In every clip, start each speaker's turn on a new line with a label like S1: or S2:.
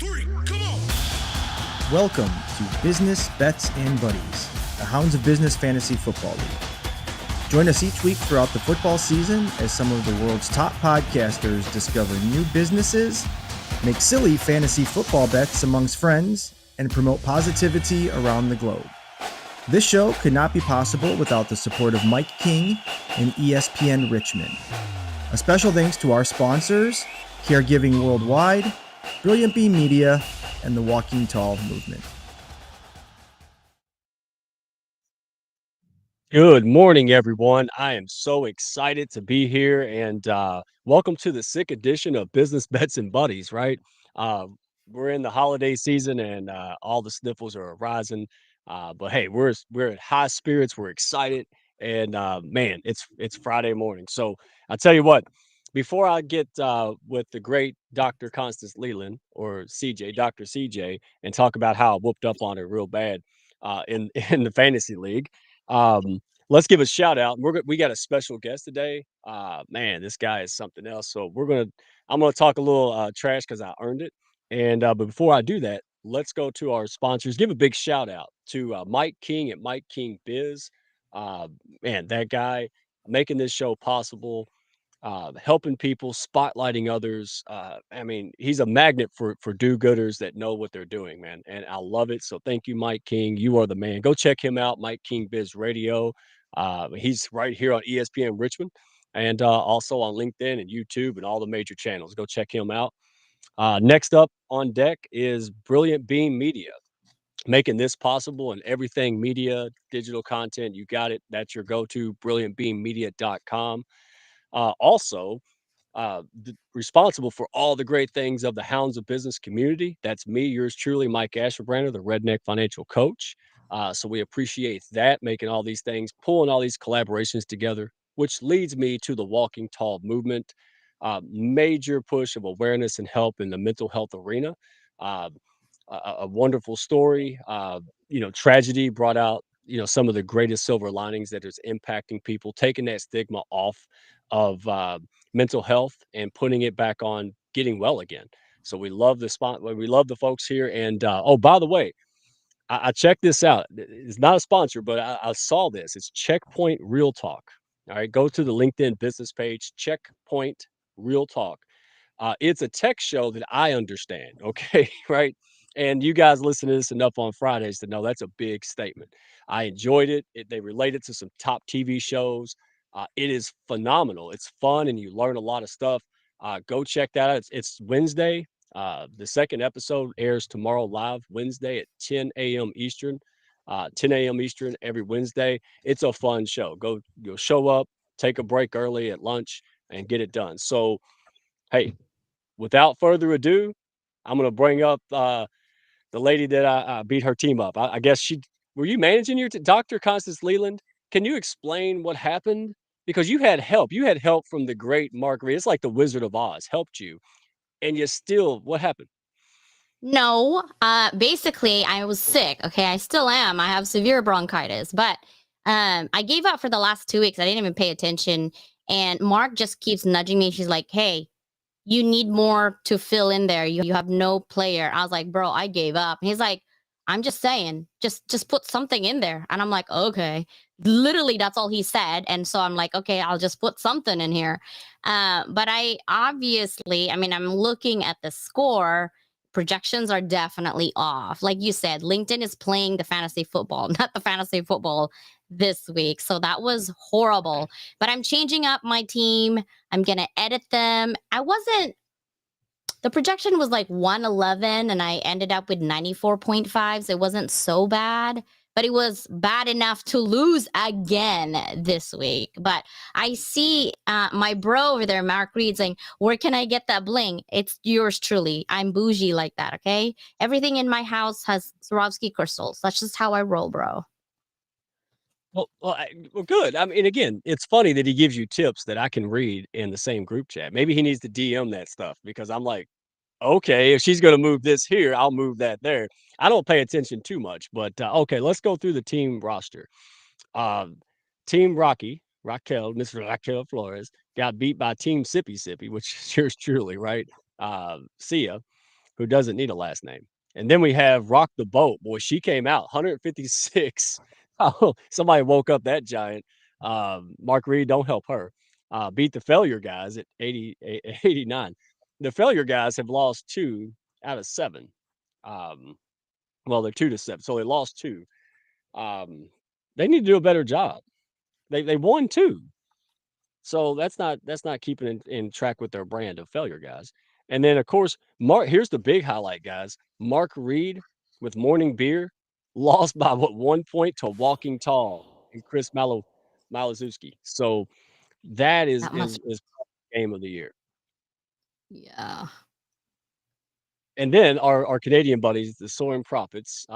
S1: three, come on!
S2: Welcome to Business, Bets, and Buddies, the Hounds of Business Fantasy Football League. Join us each week throughout the football season as some of the world's top podcasters discover new businesses, make silly fantasy football bets amongst friends, and promote positivity around the globe. This show could not be possible without the support of Mike King and ESPN Richmond. A special thanks to our sponsors, Caregiving Worldwide, Brilliant Bee Media, and the Walking Tall movement.
S3: Good morning, everyone. I am so excited to be here, and welcome to the sick edition of Business Bets and Buddies. Right, we're in the holiday season, and all the sniffles are rising. But hey, we're in high spirits. We're excited, and man, it's Friday morning. So I tell you what, before I get with the great Dr. Constance Leyland, or CJ, Dr. CJ, and talk about how I whooped up on her real bad in in the fantasy league. Let's give a shout out. We got a special guest today. Man, this guy is something else. So I'm gonna talk a little trash because I earned it. And but before I do that, let's go to our sponsors. Give a big shout out to Mike King at Mike King Biz. Uh, Man, that guy making this show possible, helping people, spotlighting others. I mean, he's a magnet for do-gooders that know what they're doing, man. And I love it. So thank you, Mike King. You are the man. Go check him out, Mike King Biz Radio. He's right here on ESPN Richmond, and also on LinkedIn and YouTube and all the major channels. Go check him out. Next up on deck is Brilliant Beam Media, making this possible, and everything media, digital content. You got it. That's your go-to, brilliantbeammedia.com. Also, responsible for all the great things of the Hounds of Business community. That's me, yours truly, Mike Ashabraner, the Redneck Financial Coach. So we appreciate that, making all these things, pulling all these collaborations together, which leads me to the Walking Tall movement. Major push of awareness and help in the mental health arena. Uh, a wonderful story. Tragedy brought out some of the greatest silver linings that is impacting people, taking that stigma off of mental health and putting it back on getting well again. So we love the spot. We love the folks here. And oh, by the way, I checked this out. It's not a sponsor, but I saw this. It's Checkpoint Real Talk. All right, go to the LinkedIn business page. Checkpoint Real Talk. It's a tech show that I understand. Okay, right. And you guys listen to this enough on Fridays to know that's a big statement. I enjoyed it. They relate it to some top TV shows. It is phenomenal. It's fun and you learn a lot of stuff. Go check that out. It's Wednesday. The second episode airs tomorrow live Wednesday at 10 a.m. Eastern. 10 a.m. Eastern every Wednesday. It's a fun show. Go show up, take a break early at lunch, and get it done. So, hey, without further ado, I'm going to bring up the lady that I beat her team up. I guess were you managing your Dr. Constance Leland? Can you explain what happened? Because you had help. You had help from the great Mark Reed. It's like the Wizard of Oz helped you, and you still, what happened?
S4: No, basically I was sick. Okay, I still am. I have severe bronchitis, but I gave up for the last 2 weeks. I didn't even pay attention, and Mark just keeps nudging me. She's like, "Hey, you need more to fill in there. You have no player." I was like, "Bro, I gave up." And he's like, "I'm just saying, just put something in there." And I'm like, "Okay." Literally, that's all he said. And so I'm like, "Okay, I'll just put something in here." But I obviously, I mean, I'm looking at the score. Projections are definitely off. Like you said, LinkedIn is playing the fantasy football, not the fantasy football this week. So that was horrible. But I'm changing up my team. I'm going to edit them. The projection was like 111 and I ended up with 94.5. So it wasn't so bad, but it was bad enough to lose again this week. But I see my bro over there, Mark Reed, saying, "Where can I get that bling?" It's yours truly. I'm bougie like that, okay? Everything in my house has Swarovski crystals. That's just how I roll, bro.
S3: Well, good. I mean, again, it's funny that he gives you tips that I can read in the same group chat. Maybe he needs to DM that stuff because I'm like, okay, if she's going to move this here, I'll move that there. I don't pay attention too much, but okay, let's go through the team roster. Um, Team Raquel, Miss Raquel Flores, got beat by Team Sippy Sippy, which is yours truly, right? Sia, who doesn't need a last name. And then we have Rock the Boat. Boy, she came out 156. Oh, somebody woke up that giant. Mark Reed, don't help her. Beat the Failure Guys at 89. The Failure Guys have lost 2 out of 7. Well, they're 2-7, so they lost 2. They need to do a better job. They won 2. So that's not keeping in track with their brand of Failure Guys. And then of course, here's the big highlight, guys. Mark Reed with Morning Beer lost by 1 point to Walking Tall and Chris Malazewski. So that is
S4: That must,
S3: game of the year.
S4: yeah.
S3: And then our Canadian buddies, the Soaring Profits,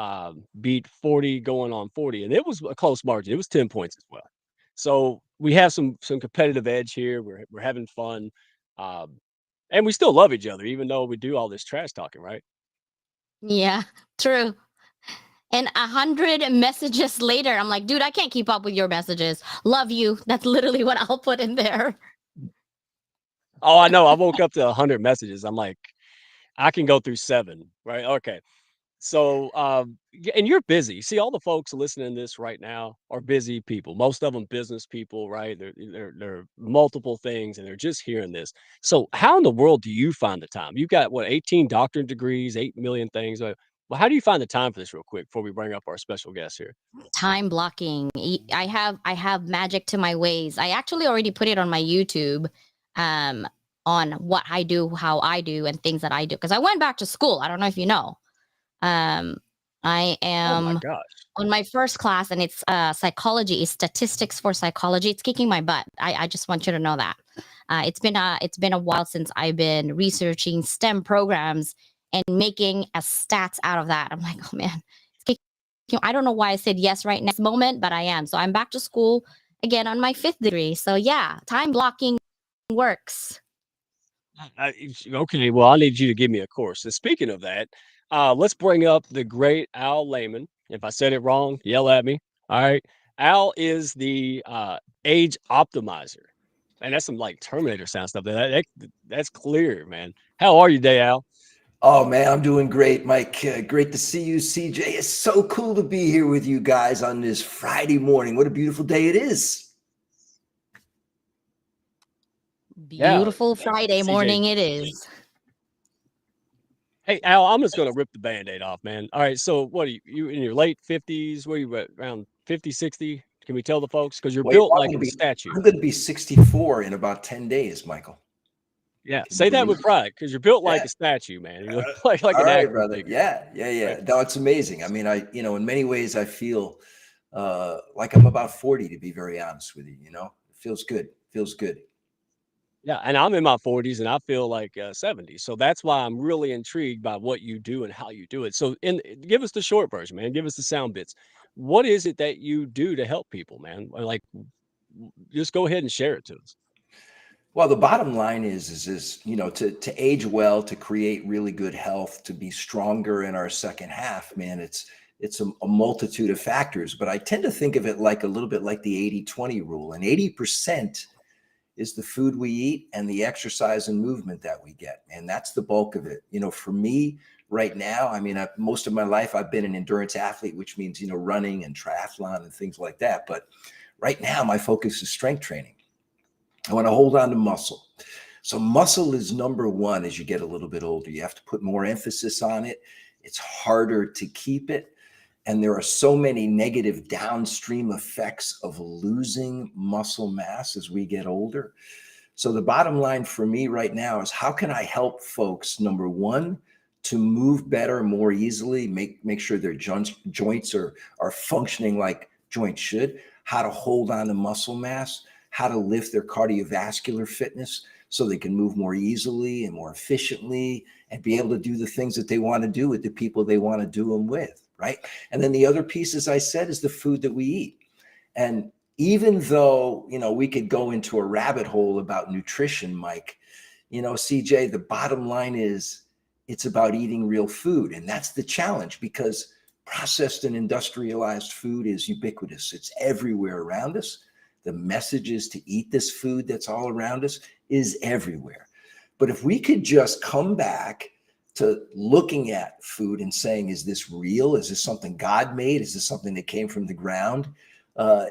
S3: beat 40 going on 40, and it was a close margin. It was 10 points as well. So we have some competitive edge here. We're having fun, and we still love each other, even though we do all this trash talking, right?
S4: Yeah, true. And 100 messages later, I'm like, dude, I can't keep up with your messages. Love you. That's literally what I'll put in there.
S3: Oh, I know. I woke up to 100 messages. I'm like, I can go through 7, right? Okay. So, and you're busy. See, all the folks listening to this right now are busy people. Most of them business people, right? They're multiple things, and they're just hearing this. So, how in the world do you find the time? You've got what, 18 doctorate degrees, 8 million things. Well, how do you find the time for this, real quick, before we bring up our special guest here?
S4: Time blocking. I have magic to my ways. I actually already put it on my YouTube, on what I do, how I do, and things that I do. Because I went back to school. I don't know if you know. I
S3: Oh my
S4: am
S3: gosh.
S4: on my first class, and it's psychology, is statistics for psychology. It's kicking my butt. I just want you to know that. It's been a while since I've been researching STEM programs and making a stats out of that. I'm like, oh man, it's kicking. I don't know why I said yes right next moment, but I am. So I'm back to school again on my 5th degree. So yeah, time blocking works.
S3: Okay, well, I need you to give me a course. And speaking of that, let's bring up the great Al Layman. If I said it wrong, yell at me. All right. Al is the age optimizer. And that's some like Terminator sound stuff. That's clear, man. How are you today, Al?
S1: Oh man, I'm doing great, Mike. Great to see you, CJ. It's so cool to be here with you guys on this Friday morning. What a beautiful day it is.
S3: Yeah,
S4: Beautiful Friday
S3: CJ.
S4: morning it is.
S3: Hey, Al, I'm just going to rip the Band-Aid off, man. All right. So what are you in your late 50s? What are you at, around 50, 60? Can we tell the folks? Because you're
S1: Well,
S3: built like a statue.
S1: I'm going to be 64 in about 10 days, Michael.
S3: Yeah.
S1: Can you
S3: Say that
S1: believe
S3: with
S1: it?
S3: pride, because you're built like
S1: Yeah.
S3: a statue, man. You look like
S1: All
S3: an
S1: right,
S3: action
S1: brother.
S3: figure.
S1: Yeah.
S3: Right.
S1: No, it's amazing. I mean, in many ways, I feel like I'm about 40, to be very honest with you. It feels good. Feels good.
S3: Yeah, and I'm in my 40s, and I feel like 70. So that's why I'm really intrigued by what you do and how you do it. So, give us the short version, man. Give us the sound bits. What is it that you do to help people, man? Like, just go ahead and share it to us.
S1: Well, the bottom line is to age well, to create really good health, to be stronger in our second half, man, it's a multitude of factors, but I tend to think of it like a little bit like the 80-20 rule. And 80% is the food we eat and the exercise and movement that we get. And that's the bulk of it. For me right now, I mean, most of my life, I've been an endurance athlete, which means, running and triathlon and things like that. But right now, my focus is strength training. I want to hold on to muscle. So muscle is number one as you get a little bit older. You have to put more emphasis on it. It's harder to keep it. And there are so many negative downstream effects of losing muscle mass as we get older. So the bottom line for me right now is, how can I help folks, number one, to move better, more easily, make sure their joints are functioning like joints should, how to hold on to muscle mass, how to lift their cardiovascular fitness so they can move more easily and more efficiently and be able to do the things that they want to do with the people they want to do them with. Right. And then the other piece, as I said, is the food that we eat. And even though, we could go into a rabbit hole about nutrition, Mike, CJ, the bottom line is it's about eating real food. And that's the challenge, because processed and industrialized food is ubiquitous. It's everywhere around us. The messages to eat this food that's all around us is everywhere. But if we could just come back looking at food and saying, is this real? Is this something God made? Is this something that came from the ground?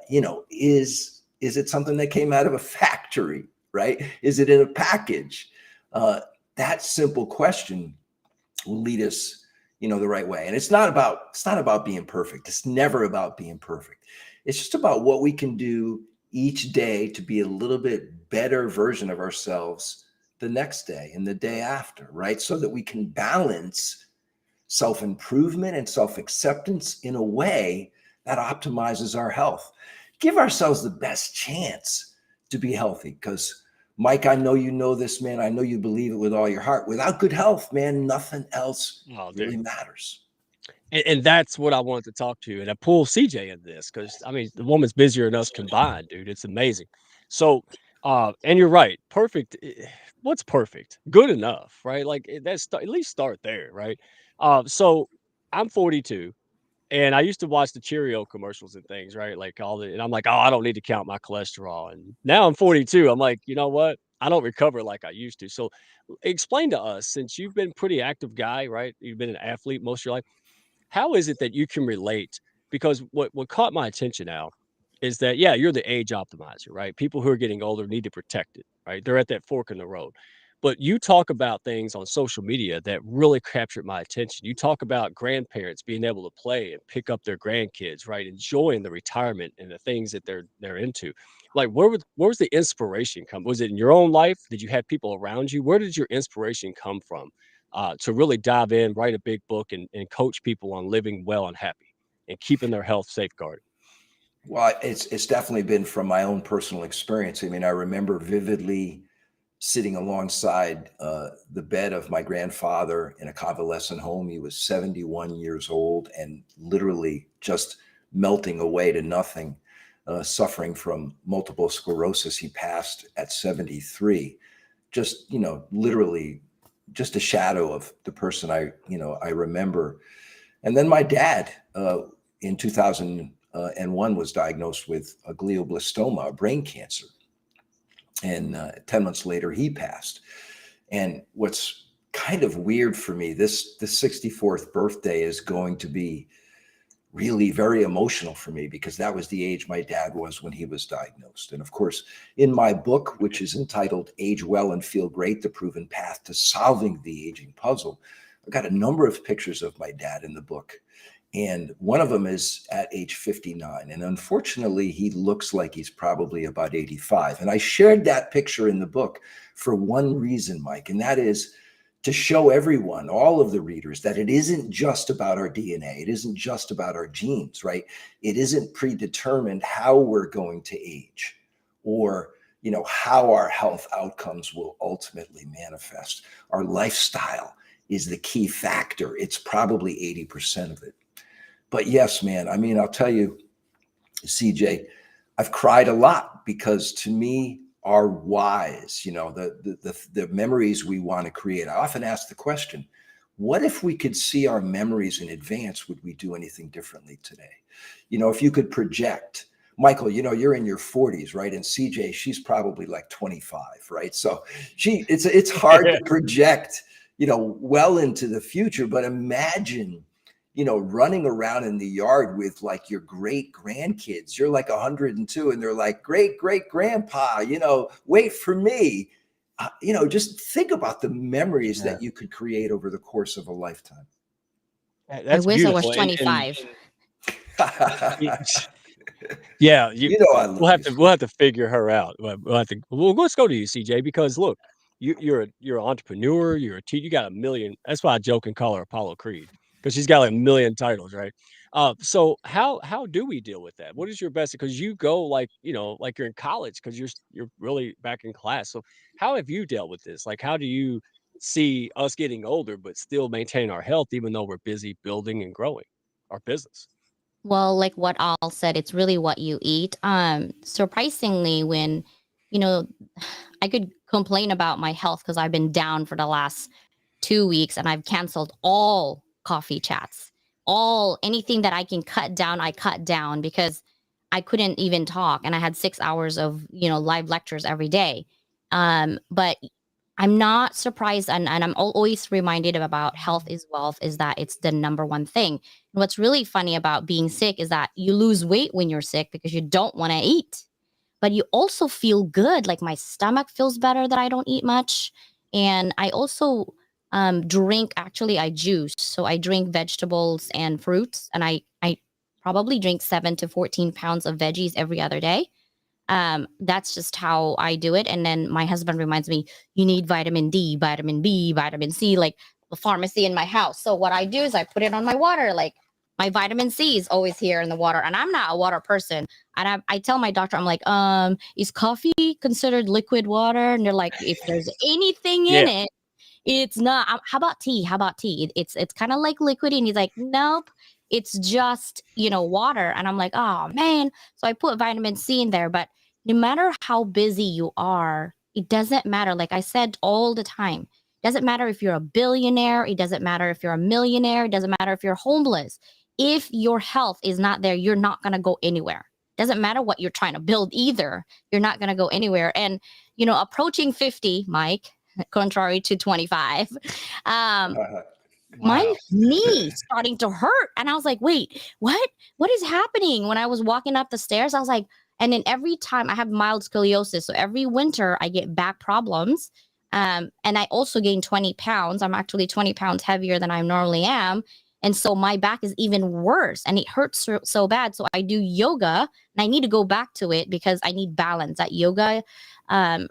S1: Is it something that came out of a factory, right? Is it in a package? That simple question will lead us, the right way. And it's not about being perfect. It's never about being perfect. It's just about what we can do each day to be a little bit better version of ourselves the next day and the day after, right? So that we can balance self-improvement and self-acceptance in a way that optimizes our health. Give ourselves the best chance to be healthy, because Mike, I know you know this, man. I know you believe it with all your heart. Without good health, man, nothing else really matters.
S3: And that's what I wanted to talk to you. And I pull CJ in this because I mean the woman's busier than us combined, dude. It's amazing. So and you're right. Perfect. What's perfect? Good enough, right? Like that's at least start there, right? So I'm 42 and I used to watch the Cheerio commercials and things, right? Like and I'm like, oh, I don't need to count my cholesterol. And now I'm 42. I'm like, you know what? I don't recover like I used to. So explain to us, since you've been a pretty active guy, right? You've been an athlete most of your life. How is it that you can relate? Because what caught my attention now is that, yeah, you're the age optimizer, right? People who are getting older need to protect it, right? They're at that fork in the road. But you talk about things on social media that really captured my attention. You talk about grandparents being able to play and pick up their grandkids, right? Enjoying the retirement and the things that they're into. Like where was the inspiration come? Was it in your own life? Did you have people around you? Where did your inspiration come from? To really dive in, write a big book, and coach people on living well and happy and keeping their health safeguarded.
S1: Well, it's definitely been from my own personal experience. I mean, I remember vividly sitting alongside the bed of my grandfather in a convalescent home. He was 71 years old and literally just melting away to nothing, suffering from multiple sclerosis. He passed at 73. Just, literally just a shadow of the person I remember. And then my dad in 2001 was diagnosed with a glioblastoma, a brain cancer. And 10 months later, he passed. And what's kind of weird for me, the 64th birthday is going to be really very emotional for me, because that was the age my dad was when he was diagnosed. And of course, in my book, which is entitled Age Well and Feel Great, The Proven Path to Solving the Aging Puzzle, I've got a number of pictures of my dad in the book. And one of them is at age 59. And unfortunately, he looks like he's probably about 85. And I shared that picture in the book for one reason, Mike, and that is to show everyone, all of the readers, that it isn't just about our DNA. It isn't just about our genes, right? It isn't predetermined how we're going to age, or how our health outcomes will ultimately manifest. Our lifestyle is the key factor. It's probably 80% of it. But yes, man, I mean, I'll tell you, CJ, I've cried a lot, because to me, our whys, the memories we want to create. I often ask the question, what if we could see our memories in advance? Would we do anything differently today? If you could project, Michael, you're in your 40s, right? And CJ, she's probably like 25, right? So it's hard to project, well into the future, but imagine, running around in the yard with like your great grandkids. You're like 102 and they're like, great grandpa, wait for me. Just think about the memories that you could create over the course of a lifetime.
S3: That's
S4: I wish
S3: beautiful.
S4: I was 25.
S3: Yeah,
S1: we'll
S3: have to figure her out. Let's go to you, CJ, because look, you're an entrepreneur. You're a teacher. You got a million. That's why I joke and call her Apollo Creed, because she's got like a million titles, right? So how do we deal with that? What is your best? Because you go like like you're in college, because you're really back in class. So how have you dealt with this? Like, how do you see us getting older but still maintain our health, even though we're busy building and growing our business?
S4: Well, like what Al said, it's really what you eat. Surprisingly, when, you know, I could complain about my health because I've been down for the last 2 weeks and I've canceled all coffee chats, all anything that I can cut down, I cut down because I couldn't even talk. And I had 6 hours of, live lectures every day. But I'm not surprised, and I'm always reminded about health is wealth, is that it's the number one thing. And what's really funny about being sick is that you lose weight when you're sick because you don't want to eat, but you also feel good. Like my stomach feels better that I don't eat much. And I also drink, actually, I juice. So I drink vegetables and fruits, and I probably drink 7 to 14 pounds of veggies every other day. That's just how I do it. And then my husband reminds me, you need vitamin D, vitamin B, vitamin C, like the pharmacy in my house. So what I do is I put it on my water. Like my vitamin C is always here in the water, and I'm not a water person. And I tell my doctor, I'm like, is coffee considered liquid water? And they're like, if there's anything in
S3: Yeah.
S4: it, it's not. How about tea? How about tea? It's kind of like liquid. And he's like, nope, it's just, water. And I'm like, oh man. So I put vitamin C in there. But no matter how busy you are, it doesn't matter. Like I said all the time, it doesn't matter if you're a billionaire. It doesn't matter if you're a millionaire. It doesn't matter if you're homeless. If your health is not there, you're not gonna go anywhere. Doesn't matter what you're trying to build either. You're not gonna go anywhere. And approaching 50, Mike, contrary to 25, my
S3: Wow.
S4: knee starting to hurt. And I was like, wait, what is happening? When I was walking up the stairs, I was like, and then every time I have mild scoliosis. So every winter I get back problems. And I also gained 20 pounds. I'm actually 20 pounds heavier than I normally am. And so my back is even worse and it hurts so bad. So I do yoga, and I need to go back to it because I need balance. That yoga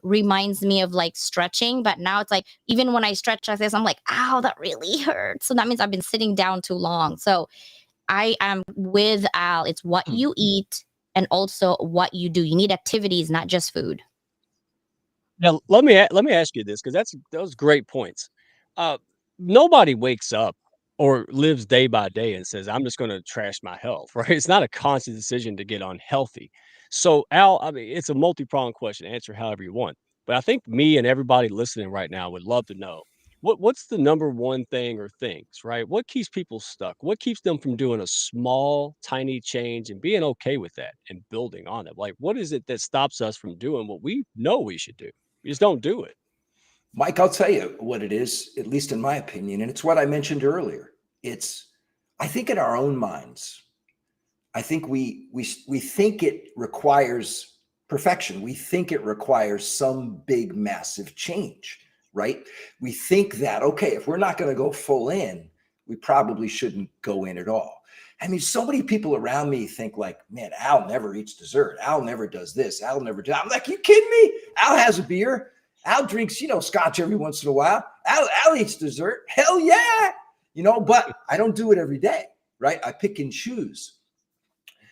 S4: reminds me of like stretching, but now it's like, even when I stretch like this, I'm like, ow, that really hurts. So that means I've been sitting down too long. So I am with Al. It's what you eat and also what you do. You need activities, not just food.
S3: Now, let me ask you this, because those great points. Uh, Nobody wakes up or lives day by day and says, "I'm just going to trash my health." Right? It's not a conscious decision to get unhealthy. So, Al, I mean, it's a multi-pronged question. Answer however you want. But I think me and everybody listening right now would love to know what's the number one thing or things, right? What keeps people stuck? What keeps them from doing a small, tiny change and being okay with that and building on it? Like, what is it that stops us from doing what we know we should do? We just don't do it.
S1: Mike, I'll tell you what it is, at least in my opinion, and it's what I mentioned earlier. It's, I think, in our own minds. I think we think it requires perfection. We think it requires some big, massive change, right? We think that, okay, if we're not going to go full in, we probably shouldn't go in at all. I mean, so many people around me think like, man, Al never eats dessert. Al never does this. Al never does. I'm like, you kidding me? Al has a beer. Al drinks, scotch every once in a while. Al eats dessert. Hell yeah. But I don't do it every day, right? I pick and choose.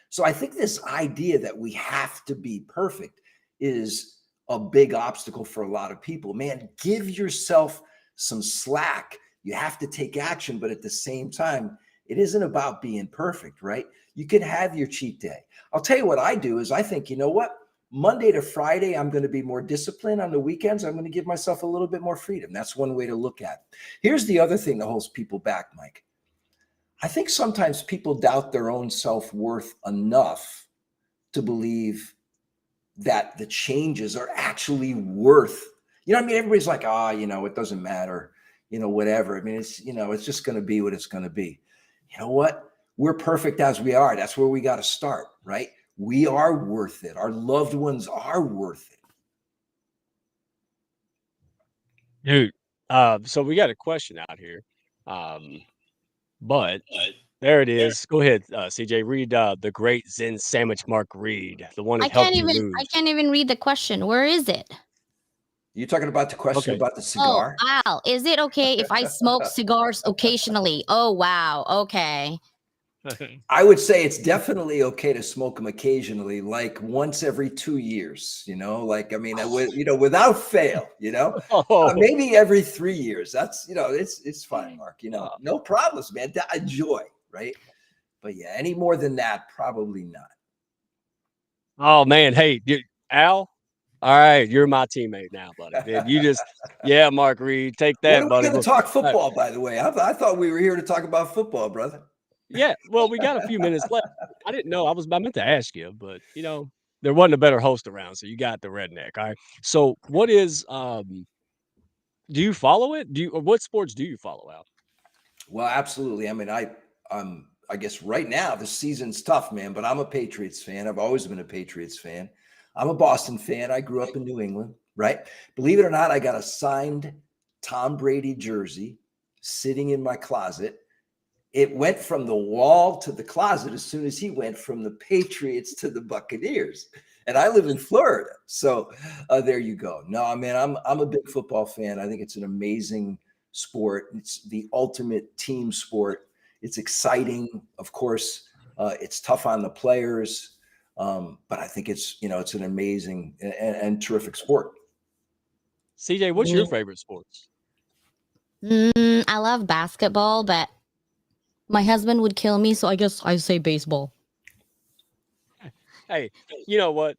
S1: So I think this idea that we have to be perfect is a big obstacle for a lot of people. Man, give yourself some slack. You have to take action, but at the same time, it isn't about being perfect, right? You can have your cheat day. I'll tell you what I do is I think, you know what? Monday to Friday, I'm going to be more disciplined. On the weekends, I'm going to give myself a little bit more freedom. That's one way to look at it. Here's the other thing that holds people back, Mike. I think sometimes people doubt their own self-worth enough to believe that the changes are actually worth, I mean, everybody's like, it doesn't matter, whatever. I mean, it's just going to be what it's going to be. You know what? We're perfect as we are. That's where we got to start, right? We are worth it. Our loved ones are worth it.
S3: Dude, so we got a question out here. But there it is. Go ahead, CJ. Read the great Zen sandwich Mark Reed, the one
S4: I
S3: that helped
S4: can't
S3: you
S4: even I
S3: lose.
S4: can't even read the question. Where is it?
S1: You talking about the question
S3: Okay.
S1: about the
S4: Oh,
S1: cigar?
S4: Al, is it okay if I smoke cigars occasionally? Oh, wow. Okay.
S1: I would say it's definitely okay to smoke them occasionally, like once every 2 years, like, I mean, without fail,
S3: Oh,
S1: maybe every 3 years. That's, it's fine, Mark,
S3: uh,
S1: no problems, man. Enjoy, right? But yeah, any more than that, probably not.
S3: oh man. Hey, dude, Al. All right, you're my teammate now, buddy. Dude, yeah, Mark Reed, take
S1: When
S3: that,
S1: are we
S3: buddy.
S1: going to
S3: Well,
S1: talk football, by the way? I thought we were here to talk about football, brother.
S3: yeah, well, we got a few minutes left. I didn't know. I meant to ask you, but there wasn't a better host around, so you got the redneck. All right. So, what is Do you follow it? Or what sports do you follow out?
S1: Well, absolutely. I mean, I guess right now the season's tough, man, but I'm a Patriots fan. I've always been a Patriots fan. I'm a Boston fan. I grew up in New England, right? Believe it or not, I got a signed Tom Brady jersey sitting in my closet. It went from the wall to the closet as soon as he went from the Patriots to the Buccaneers. And I live in Florida. So there you go. No, man, I'm a big football fan. I think it's an amazing sport. It's the ultimate team sport. It's exciting. Of course, it's tough on the players. But I think it's an amazing and terrific sport.
S3: CJ, what's your favorite sports?
S4: I love basketball, but my husband would kill me, so I guess I say baseball.
S3: Hey, you know what?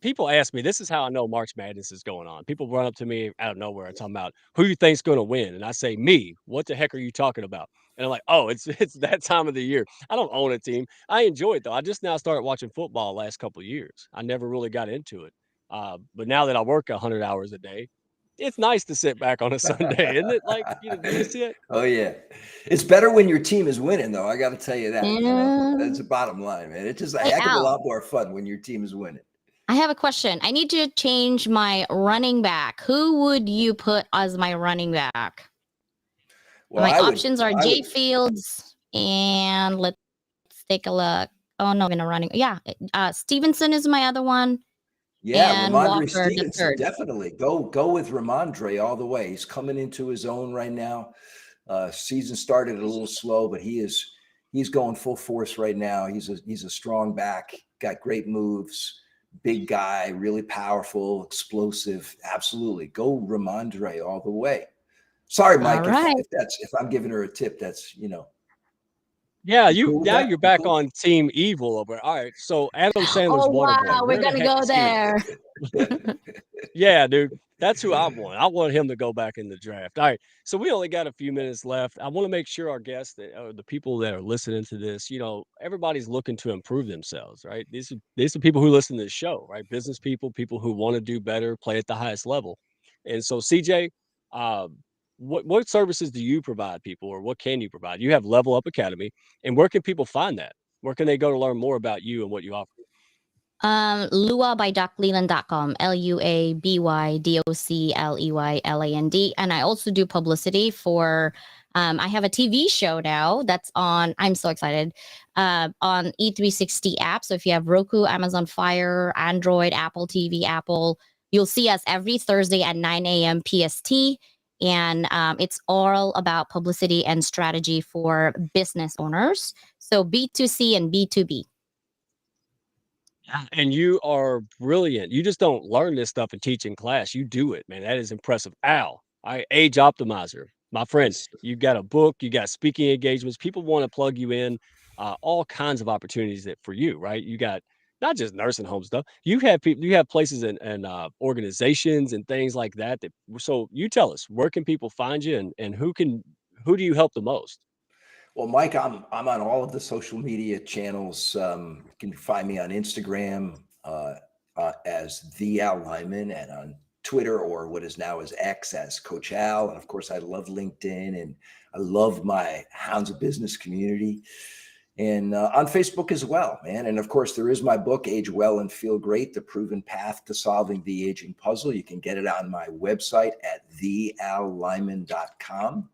S3: People ask me, this is how I know March Madness is going on. People run up to me out of nowhere and talking about who you think's going to win, and I say, me. What the heck are you talking about? And I'm like, oh, it's that time of the year. I don't own a team. I enjoy it though. I just now started watching football last couple of years. I never really got into it, but now that I work 100 hours a day, it's nice to sit back on a Sunday, isn't it? Like, do you see it?
S1: Oh yeah, it's better when your team is winning, though. I got to tell you that.
S4: Yeah.
S1: That's the bottom line, man. It's just a
S4: Hey,
S1: heck of a
S4: Al.
S1: lot more fun when your team is winning.
S4: I have a question. I need to change my running back. Who would you put as my running back?
S1: Well,
S4: My
S1: I would-
S4: options are
S1: I
S4: Jay
S1: would-
S4: Fields and let's take a look. Oh no, in a running. Yeah, Stevenson is my other one.
S1: Yeah,
S4: and
S1: Ramondre
S4: Walker the
S1: Stevenson,
S4: third.
S1: definitely. Go with Ramondre all the way. He's coming into his own right now. Season started a little slow, but he's going full force right now. He's a strong back, got great moves, big guy, really powerful, explosive. Absolutely. Go Ramondre all the way. Sorry, Mike,
S4: All right.
S1: if I'm giving her a tip, that's
S3: Yeah,
S1: You cool with
S3: now
S1: that?
S3: you're
S1: You
S3: back
S1: cool?
S3: on Team Evil over. All right, so Adam Sandler's
S4: Oh
S3: Waterboy.
S4: wow, we're
S3: Where the
S4: gonna
S3: heck
S4: go
S3: is he?
S4: there.
S3: Yeah, dude, that's who I want. I want him to go back in the draft. All right, so we only got a few minutes left. I want to make sure our guests, the people that are listening to this, everybody's looking to improve themselves, right? These are people who listen to the show, right? Business people, people who want to do better, play at the highest level. And so, CJ, uh, what services do you provide people, or what can you provide? You have Level Up Academy, and where can people find that? Where can they go to learn more about you and what you offer?
S4: Luabydocleyland.com, LuaBydocleyland. And I also do publicity for, I have a TV show now that's on, I'm so excited, on E360 app. So if you have Roku, Amazon Fire, Android, Apple TV, you'll see us every Thursday at 9 a.m. PST. And it's all about publicity and strategy for business owners. So B2C and B2B.
S3: And you are brilliant. You just don't learn this stuff and teach in class. You do it, man. That is impressive. Al, Age Optimizer, my friend.
S1: Yes.
S3: You got a book. You got speaking engagements. People want to plug you in. All kinds of opportunities that for you, right? You got not just nursing home stuff. You have people. You have places and organizations and things like that. So you tell us, where can people find you, and who do you help the most?
S1: Well, Mike, I'm on all of the social media channels. You can find me on Instagram as the Al Lyman, and on Twitter, or what is now as X, as Coach Al. And of course, I love LinkedIn, and I love my Hounds of Business community, and on Facebook as well, man. And of course, there is my book, Age Well and Feel Great: The Proven Path to Solving the Aging Puzzle. You can get it on my website at theallyman.com.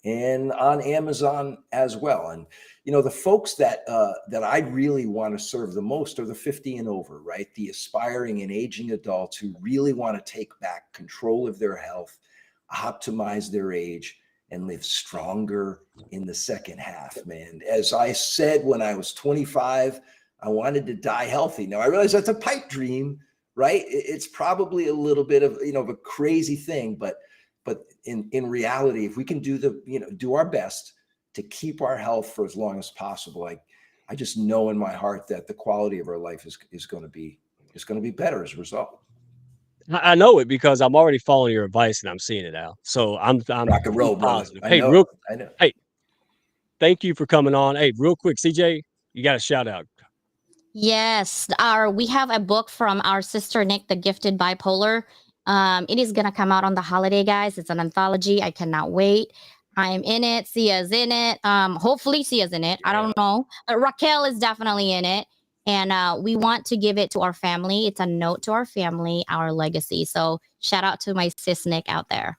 S1: and on Amazon as well. And the folks that I really want to serve the most are the 50 and over, right? The aspiring and aging adults who really want to take back control of their health, optimize their age, and live stronger in the second half, man. As I said when I was 25, I wanted to die healthy. Now I realize that's a pipe dream, right? It's probably a little bit of of a crazy thing, but in reality, if we can do our best to keep our health for as long as possible, I just know in my heart that the quality of our life is going to be better as a result.
S3: I know it because I'm already following your advice and I'm seeing it out. So I'm
S1: Rock and roll, brother.
S3: positive.
S1: I
S3: Hey,
S1: know.
S3: hey, thank you for coming on. Hey, real quick, CJ, you got a shout out.
S4: Yes, we have a book from our sister Nick, The Gifted Bipolar, It is gonna come out on the holiday, guys. It's an anthology. I cannot wait. I'm in it. Sia's in it. Hopefully Sia's in it. I don't know. Raquel is definitely in it. And we want to give it to our family. It's a note to our family, our legacy. So shout out to my sis Nick out there.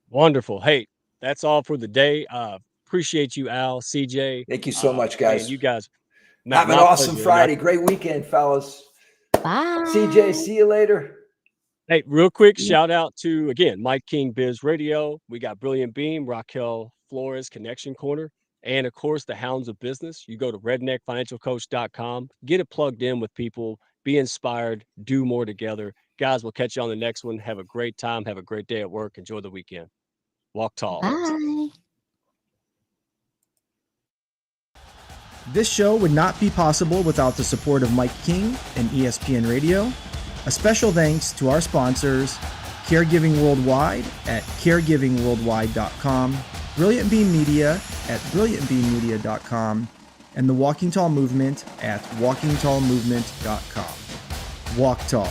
S3: Wonderful. Hey, that's all for the day. Appreciate you, Al, CJ.
S1: Thank you so much, guys.
S3: And you guys
S1: have an awesome Friday. Great weekend, fellas.
S4: Bye.
S1: CJ, see you later.
S3: Hey, real quick, shout out to, again, Mike King Biz Radio. We got Brilliant Beam, Raquel, Flores, Connection Corner, and of course, the Hounds of Business. You go to redneckfinancialcoach.com, get it plugged in with people, be inspired, do more together. Guys, we'll catch you on the next one. Have a great time. Have a great day at work. Enjoy the weekend. Walk tall.
S4: Bye.
S2: This show would not be possible without the support of Mike King and ESPN Radio. A special thanks to our sponsors, Caregiving Worldwide at caregivingworldwide.com, Brilliant Beam Media at brilliantbeammedia.com, and the Walking Tall Movement at walkingtallmovement.com. Walk tall.